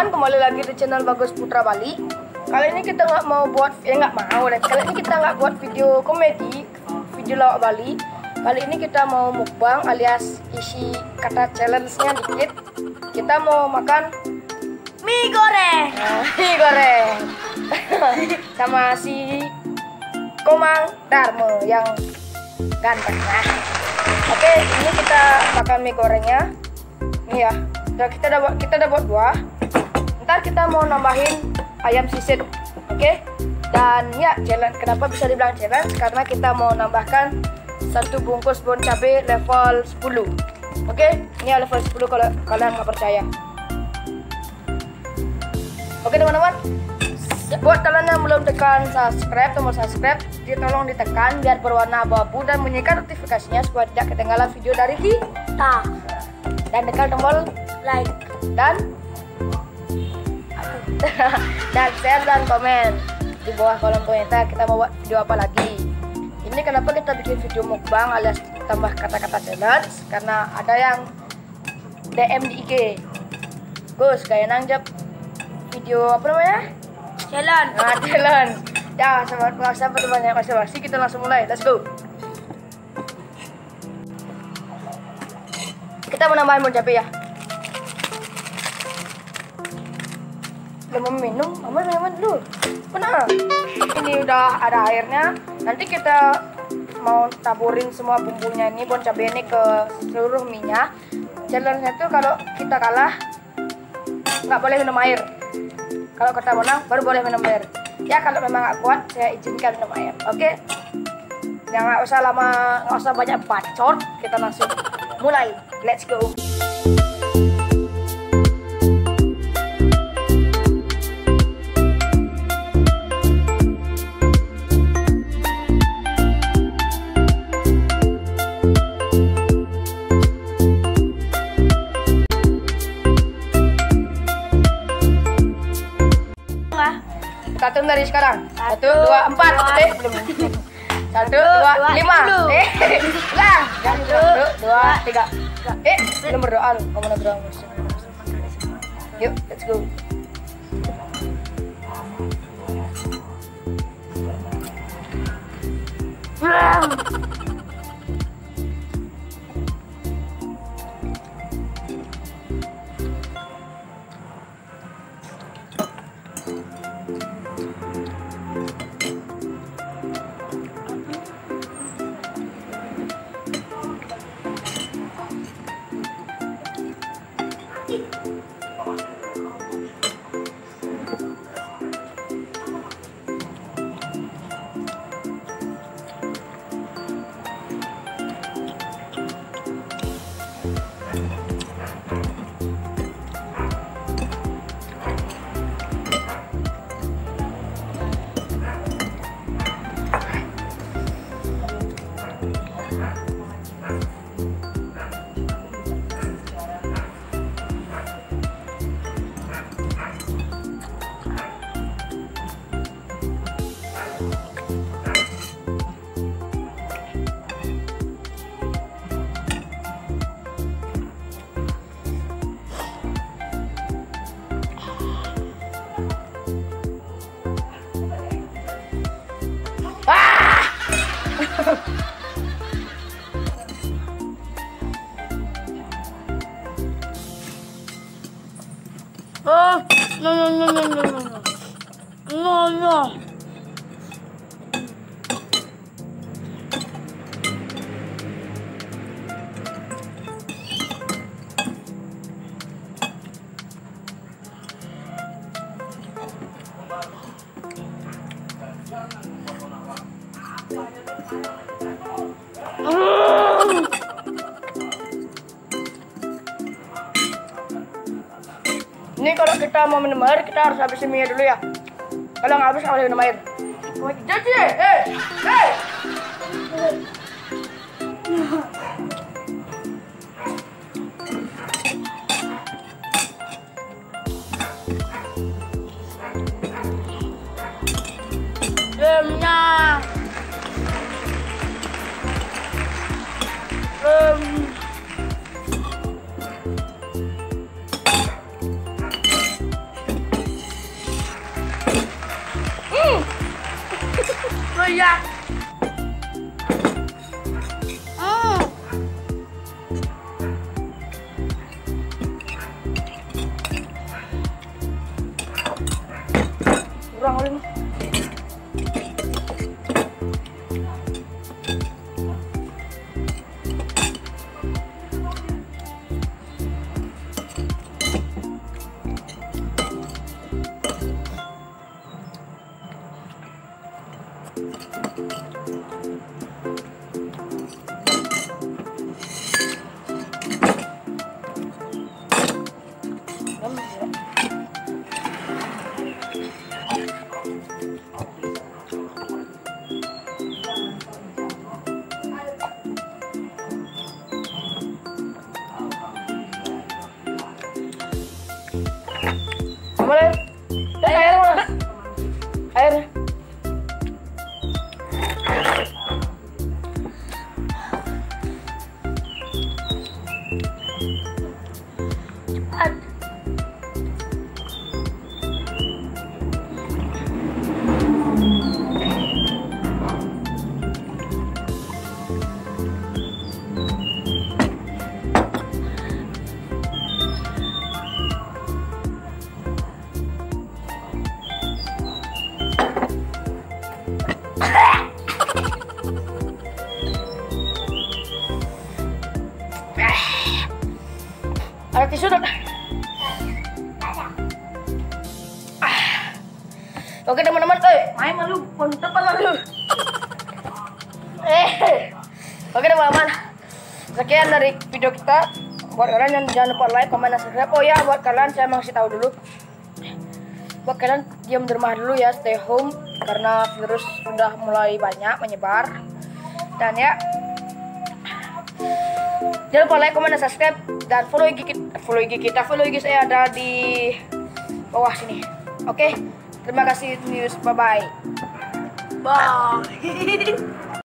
teman-teman, kembali lagi di channel Bagus Putra Bali. Kali ini kita nggak mau buat, kali ini kita nggak buat video komedi, video lawak Bali. Kali ini kita mau mukbang alias isi kata challenge-nya dikit. Kita mau makan mie goreng. Mie goreng sama si Komang Darmo yang ganteng. Oke, ini kita makan mie gorengnya. Nih ya. Kita udah buat 2. Ntar kita mau nambahin ayam sisir, oke? Dan ya, challenge. Kenapa bisa dibilang challenge? Karena kita mau nambahkan 1 bungkus bon cabai level 10, oke? Ini level 10 kalau kalian nggak percaya. Oke teman-teman, buat kalian yang belum tekan subscribe, tombol subscribe, tolong ditekan biar berwarna abu-abu dan bunyikan notifikasinya supaya tidak ketinggalan video dari kita. Dan tekan tombol like dan share dan komen di bawah kolom komentar kita mau buat video apa lagi. Ini kenapa kita bikin video mukbang alias tambah kata-kata challenge, karena ada yang DM di IG, Gus kayak nangjap video apa namanya, Challenge. Challenge ya. Sahabat banyak basa-basi, kita langsung mulai, let's go. Kita mau nambahin bon cabai ya. Udah mau minum, mama minum dulu. Benar. Ini udah ada airnya. Nanti kita mau taburin semua bumbunya ini, bon cabai ini ke seluruh minyak. Challenge-nya tuh kalau kita kalah nggak boleh minum air. Kalau kita menang baru boleh minum air. Ya kalau memang nggak kuat saya izinkan minum air. Oke? Yang nggak usah lama, nggak usah banyak bacot. Kita langsung mulai. Let's go. Kita hitung dari sekarang. 1, 2, 4. Belum. 1, 2, 5. Lah. 1, 2, 3. Belum berdoa lu. Kamu mau berdoa. Yuk, let's go. No. Ini kalau kita mau minum air, kita harus habisin mie dulu ya. Kalau nggak habis, nggak boleh minum air. Jadi, Demnya. goyang. Kurang kali mah. Boleh? Air mana? Air. Cepat. Ada tisu dong. Oke teman-teman, main malu, punten malu. Oke teman-teman, sekian dari video kita. Buat kalian yang jangan lupa like, komen, dan subscribe. Oh ya, buat kalian saya masih tahu dulu. Buat kalian diam di rumah dulu ya, stay home karena virus sudah mulai banyak menyebar. Dan ya, jangan lupa like, komen, dan subscribe, dan follow IG saya ada di bawah sini. Oke, terima kasih, news, bye bye. Bye.